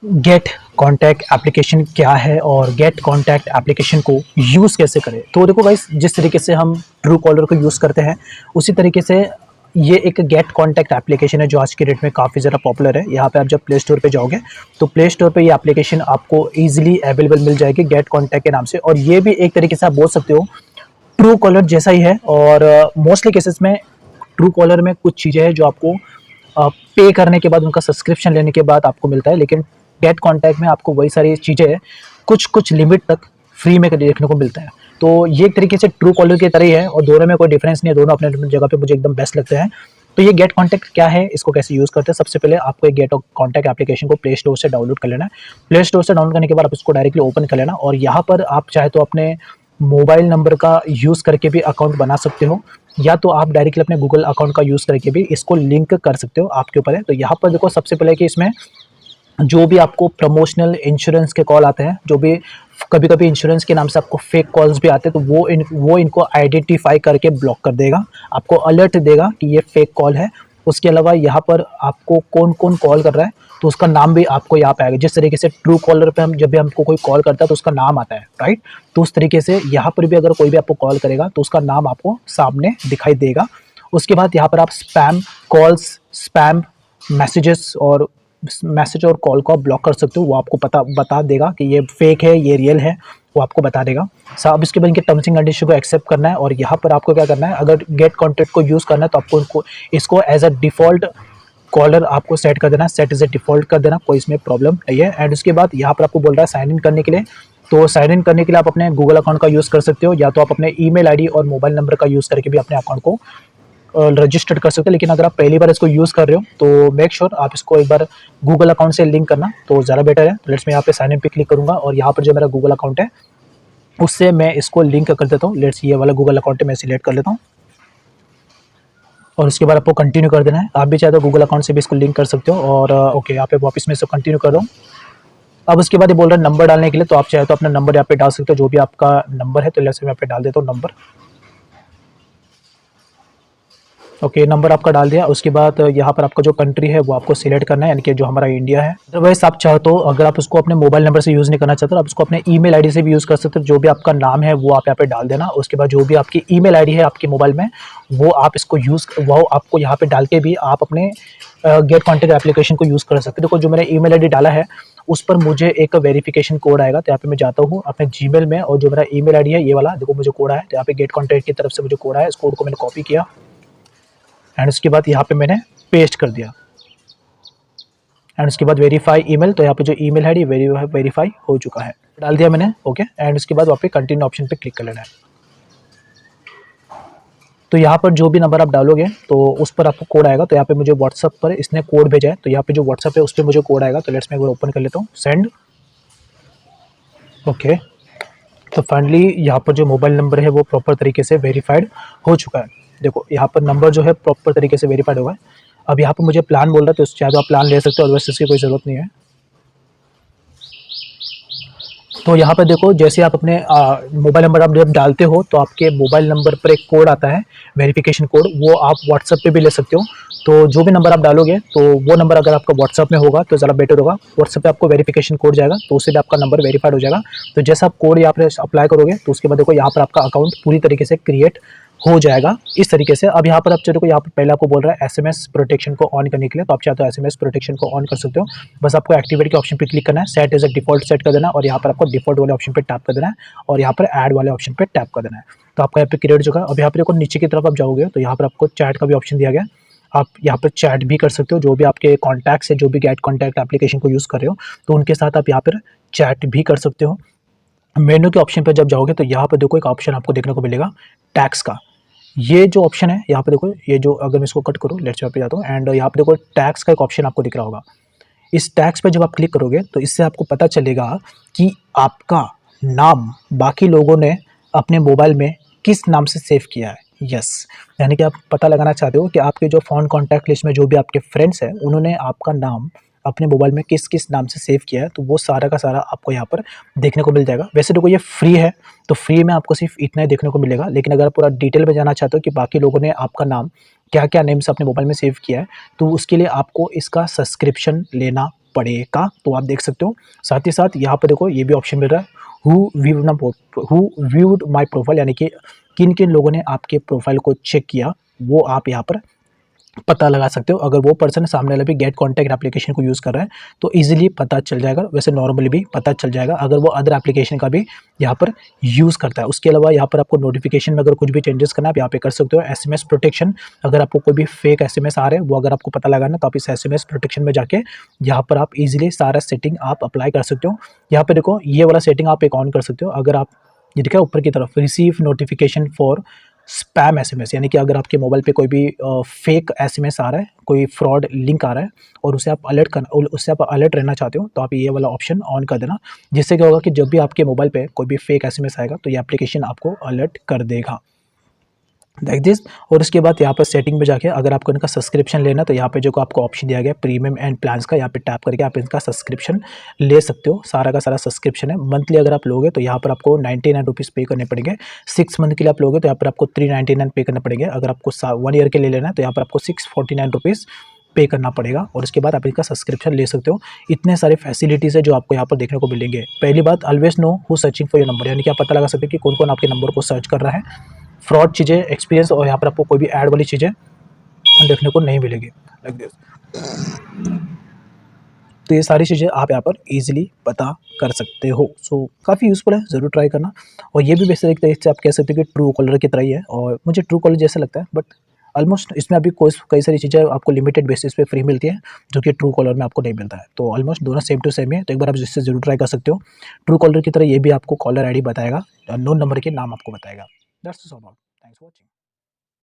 Gate contact application क्या है और गेट कॉन्टैक्ट एप्लीकेशन को यूज़ कैसे करें। तो देखो गाइस, जिस तरीके से हम ट्रू कॉलर को यूज़ करते हैं उसी तरीके से ये एक गेट कॉन्टैक्ट एप्लीकेशन है जो आज के डेट में काफ़ी ज़्यादा पॉपुलर है। यहाँ पे आप जब प्ले स्टोर पे जाओगे तो प्ले स्टोर पे ये एप्लीकेशन आपको ईजिली अवेलेबल मिल जाएगी गेट कॉन्टैक्ट के नाम से। और ये भी एक तरीके से आप बोल सकते हो ट्रू कॉलर जैसा ही है। और मोस्टली केसेस में ट्रू कॉलर में कुछ चीज़ें हैं जो आपको पे करने के बाद, उनका सब्सक्रिप्शन लेने के बाद आपको मिलता है, लेकिन गेट कॉन्टैक्ट में आपको वही सारी चीज़ें कुछ कुछ लिमिट तक फ्री में देखने को मिलता है। तो ये एक तरीके से ट्रू कॉलर की तरह ही है और दोनों में कोई डिफरेंस नहीं है, दोनों अपने अपनी जगह पे मुझे एकदम बेस्ट लगते हैं। तो ये गेट कॉन्टैक्ट क्या है, इसको कैसे यूज़ करते हैं, सबसे पहले आपको एक गेट कॉन्टैक्ट एप्लीकेशन को प्ले स्टोर से डाउनलोड कर लेना है। प्ले स्टोर से डाउनलोड करने के बाद आप इसको डायरेक्टली ओपन कर लेना और यहाँ पर आप चाहे तो अपने मोबाइल नंबर का यूज़ करके भी अकाउंट बना सकते हो, या तो आप डायरेक्टली अपने गूगल अकाउंट का यूज़ करके भी इसको लिंक कर सकते हो, आपके ऊपर है। तो यहाँ पर देखो, सबसे पहले कि इसमें जो भी आपको प्रमोशनल इंश्योरेंस के कॉल आते हैं, जो भी कभी-कभी इंश्योरेंस के नाम से आपको फेक कॉल्स भी आते हैं, तो वो इनको आइडेंटिफाई करके ब्लॉक कर देगा, आपको अलर्ट देगा कि ये फेक कॉल है। उसके अलावा यहाँ पर आपको कौन-कौन कॉल कर रहा है तो उसका नाम भी आपको यहाँ पे आएगा। जिस तरीके से ट्रू कॉलर पे हम जब भी हमको कोई कॉल करता है तो उसका नाम आता है, राइट? तो उस तरीके से यहाँ पर भी अगर कोई भी आपको कॉल करेगा तो उसका नाम आपको सामने दिखाई देगा। उसके बाद यहाँ पर आप स्पैम कॉल्स, स्पैम मैसेजेस और मैसेज और कॉल को आप ब्लॉक कर सकते हो। वो आपको बता देगा कि ये फेक है, ये रियल है, वो आपको बता देगा। अब इसके बाद इनके टर्म्स एंड कंडीशन को एक्सेप्ट करना है और यहाँ पर आपको क्या करना है, अगर गेट कॉन्टैक्ट को यूज़ करना है तो आपको इसको एज अ डिफ़ॉल्ट कॉलर आपको सेट कर देना, सेट एज ए डिफ़ॉल्ट कर देना, कोई इसमें प्रॉब्लम नहीं है। एंड उसके बाद यहाँ पर आपको बोल रहा है साइन इन करने के लिए। तो साइन इन करने के लिए आप अपने गूगल अकाउंट का यूज़ कर सकते हो, या तो आप अपने ईमेल आईडी और मोबाइल नंबर का यूज़ करके भी अपने अकाउंट को रजिस्टर्ड कर सकते हो। लेकिन अगर आप पहली बार इसको यूज़ कर रहे हो तो मेक श्योर आप इसको एक बार गूगल अकाउंट से लिंक करना तो ज़्यादा बेटर है। लेट्स मैं यहाँ पे साइन इन पे क्लिक करूँगा और यहाँ पर जो मेरा गूगल अकाउंट है उससे मैं इसको लिंक कर देता हूँ। लेट्स ये वाला गूगल अकाउंट है, मैं सिलेक्ट कर लेता हूँ और उसके बाद आपको कंटिन्यू कर देना है। आप भी चाहे तो गूगल अकाउंट से भी इसको लिंक कर सकते हो। और ओके, यहाँ पे वापस मैं इसको कंटिन्यू कर रहा हूँ। अब उसके बाद ये बोल रहा है नंबर डालने के लिए, तो आप चाहे तो अपना नंबर यहाँ पे डाल सकते हो, जो भी आपका नंबर है। तो लेट्स मैं यहाँ पे डाल देता हूँ नंबर। ओके, नंबर आपका डाल दिया। उसके बाद यहाँ पर आपका जो कंट्री है वो आपको सिलेक्ट करना है, यानी कि जो हमारा इंडिया है। अदरवाइज आप चाहो तो, अगर आप उसको अपने मोबाइल नंबर से यूज़ नहीं करना चाहते तो आप उसको अपने ईमेल आईडी से भी यूज़ कर सकते हो। जो भी आपका नाम है वो आप यहाँ पे डाल देना। उसके बाद जो भी आपकी ईमेल आईडी है आपके मोबाइल में, वो आपको यहाँ पे डाल के भी आप अपने गेट कॉन्टैक्ट एप्लीकेशन को यूज़ कर सकते हो। देखो, जो मैंने ईमेल आईडी डाला है उस पर मुझे एक वेरिफिकेशन कोड आएगा। तो यहाँ पे मैं जाता हूँ अपने जीमेल में और जो मेरा ईमेल आईडी है ये वाला, देखो मुझे कोड आया है। तो यहाँ पे गेट कॉन्टैक्ट की तरफ से मुझे कोड आया, इस कोड को मैंने कॉपी किया एंड उसके बाद यहाँ पे मैंने पेस्ट कर दिया। एंड उसके बाद वेरीफाई ईमेल, तो यहाँ पे जो ईमेल है वेरीफाई हो चुका है, डाल दिया मैंने। ओके, एंड उसके बाद वहाँ पे कंटिन्यू ऑप्शन पे क्लिक कर लेना है। तो यहाँ पर जो भी नंबर आप डालोगे तो उस पर आपको कोड आएगा। तो यहाँ पे मुझे व्हाट्सअप पर इसने कोड भेजा है, तो यहाँ पे जो व्हाट्सअप है उस पर मुझे कोड आएगा। तो लेट्स मैं एक बार ओपन कर लेता हूँ, सेंड। ओके, तो फाइनली यहाँ पर जो मोबाइल नंबर है वो प्रॉपर तरीके से वेरीफाइड हो चुका है। देखो, यहाँ पर नंबर जो है प्रॉपर तरीके से वेरीफाइड हुआ है। अब यहाँ पर मुझे प्लान बोल रहा है, तो चाहे तो आप प्लान ले सकते हो, अदरवाइज इसकी कोई ज़रूरत नहीं है। तो यहाँ पर देखो, जैसे आप अपने मोबाइल नंबर आप जब डालते हो तो आपके मोबाइल नंबर पर एक कोड आता है, वेरिफिकेशन कोड, वो आप व्हाट्सएप पे भी ले सकते हो। तो जो भी नंबर आप डालोगे तो वो नंबर अगर आपका व्हाट्सएप में होगा तो ज़्यादा बेटर होगा। व्हाट्सएप पे आपको वेरिफिकेशन कोड जाएगा तो उससे भी आपका नंबर वेरीफाइड हो जाएगा। तो जैसा आप कोड यहाँ पर अप्लाई करोगे तो उसके बाद देखो यहाँ पर आपका अकाउंट पूरी तरीके से क्रिएट हो जाएगा इस तरीके से। अब यहाँ पर आप देखो, यहाँ पर पहले आपको बोल रहा है एसएमएस प्रोटेक्शन को ऑन करने के लिए, तो आप चाहे तो एसएमएस प्रोटेक्शन को ऑन कर सकते हो। बस आपको एक्टिवेट के ऑप्शन पे क्लिक करना है, set as a default set कर देना और यहाँ पर आपको डिफॉल्ट वाले ऑप्शन पे टैप कर देना है और यहाँ पर ऐड वाले ऑप्शन पे टैप कर देना है। तो आपका यहाँ पे क्रिएट हो चुका है। अब यहाँ पर देखो, नीचे की तरफ आप जाओगे तो यहाँ पर आपको चैट का भी ऑप्शन दिया गया। आप यहाँ पर चैट भी कर सकते हो, जो भी आपके कॉन्टैक्ट्स है, जो भी गेट कॉन्टैक्ट एप्लीकेशन को यूज़ कर रहे हो तो उनके साथ आप यहाँ पर चैट भी कर सकते हो। मेनू के ऑप्शन पर जब जाओगे तो यहाँ पर देखो एक ऑप्शन आपको देखने को मिलेगा टैक्स का। ये जो ऑप्शन है यहाँ पे देखो, ये जो, अगर मैं इसको कट करूँ, लेट्स यहाँ पे जाता हूँ एंड यहाँ पे देखो टैक्स का एक ऑप्शन आपको दिख रहा होगा। इस टैक्स पे जब आप क्लिक करोगे तो इससे आपको पता चलेगा कि आपका नाम बाकी लोगों ने अपने मोबाइल में किस नाम से सेव किया है। यस, यानी कि आप पता लगाना चाहते हो कि आपके जो फ़ोन कॉन्टैक्ट लिस्ट में जो भी आपके फ्रेंड्स हैं उन्होंने आपका नाम अपने मोबाइल में किस किस नाम से सेव किया है, तो वो सारा का सारा आपको यहाँ पर देखने को मिल जाएगा। वैसे देखो, ये फ्री है तो फ्री में आपको सिर्फ इतना ही देखने को मिलेगा, लेकिन अगर पूरा डिटेल में जाना चाहते हो कि बाकी लोगों ने आपका नाम क्या क्या नेम से अपने मोबाइल में सेव किया है तो उसके लिए आपको इसका सब्सक्रिप्शन लेना पड़ेगा। तो आप देख सकते हो। साथ ही साथ यहाँ पर देखो ये भी ऑप्शन मिल रहा है, हु व्यूड माई प्रोफाइल, यानी कि किन किन लोगों ने आपके प्रोफाइल को चेक किया, वो आप यहाँ पर पता लगा सकते हो। अगर वो पर्सन सामने वाला भी गेट कॉन्टैक्ट एप्लीकेशन को यूज़ कर रहा है तो इजीली पता चल जाएगा, वैसे नॉर्मली भी पता चल जाएगा अगर वो अदर एप्लीकेशन का भी यहाँ पर यूज़ करता है। उसके अलावा यहाँ पर आपको नोटिफिकेशन में अगर कुछ भी चेंजेस करना है आप यहाँ पे कर सकते हो। एसएमएस प्रोटेक्शन, अगर आपको कोई भी फेक एसएमएस आ रहे हैं वो अगर आपको पता लगाना तो आप इस एसएमएस प्रोटेक्शन में जाके यहाँ पर आप इजीली सारा सेटिंग आप अप्लाई कर सकते हो। यहाँ पे देखो ये वाला सेटिंग आप एक ऑन कर सकते हो। अगर आप ये दिखा ऊपर की तरफ receive notification for spam SMS, यानी कि अगर आपके मोबाइल पे कोई भी फेक एसएमएस आ रहा है, कोई फ्रॉड लिंक आ रहा है और उससे आप अलर्ट रहना चाहते हो तो आप ये वाला ऑप्शन ऑन कर देना। जिससे क्या होगा कि जब भी आपके मोबाइल पे कोई भी फेक एसएमएस आएगा तो ये एप्लीकेशन आपको अलर्ट कर देगा, लाइक दिस। और उसके बाद यहाँ पर सेटिंग में जाके अगर आपको इनका सब्सक्रिप्शन लेना तो यहाँ पे जो आपको ऑप्शन दिया गया प्रीमियम एंड प्लान्स का, यहाँ पे टैप करके आप इनका सब्सक्रिप्शन ले सकते हो। सारा का सारा सब्सक्रिप्शन है। मंथली अगर आप लोगे तो यहाँ पर आपको 99 रुपीज़ पे करने पड़ेंगे। 6 मंथ के लिए आप लोगे तो यहाँ पर आपको 399 पे करना पड़ेंगे। अगर आपको 1 ईयर के लिए लेना है तो यहाँ पर आपको 649 रुपीज़ पे करना पड़ेगा और उसके बाद आप इनका सब्सक्रिप्शन ले सकते हो। इतने सारे फैसिलिटीज़ है जो आपको यहाँ पर देखने को मिलेंगे। पहली बात, always know who searching for your number, यानी कि आप पता लगा सकते हो कि कौन कौन आपके नंबर को सर्च कर रहा है। फ्रॉड चीज़ें एक्सपीरियंस, और यहाँ पर आपको कोई भी ऐड वाली चीज़ें देखने को नहीं मिलेगी, लाइक दिस। तो ये सारी चीज़ें आप यहाँ पर इजीली पता कर सकते हो। सो काफ़ी यूज़फुल है, ज़रूर ट्राई करना। और ये भी वैसे एक तरीके से आप कह सकते हो कि ट्रू कॉलर की तरह ही है, और मुझे ट्रू कॉलर जैसा लगता है, बट ऑलमोस्ट इसमें अभी कई सारी चीज़ें आपको लिमिटेड बेसिस पे फ्री मिलती है जो कि ट्रू कॉलर में आपको नहीं मिलता है। तो ऑलमोस्ट दोनों सेम टू सेम है, तो एक बार आप जिससे ज़रूर ट्राई कर सकते हो। ट्रू कॉलर की तरह ये भी आपको कॉलर आईडी बताएगा, अननोन नंबर के नाम आपको बताएगा। That's all. Thanks for watching.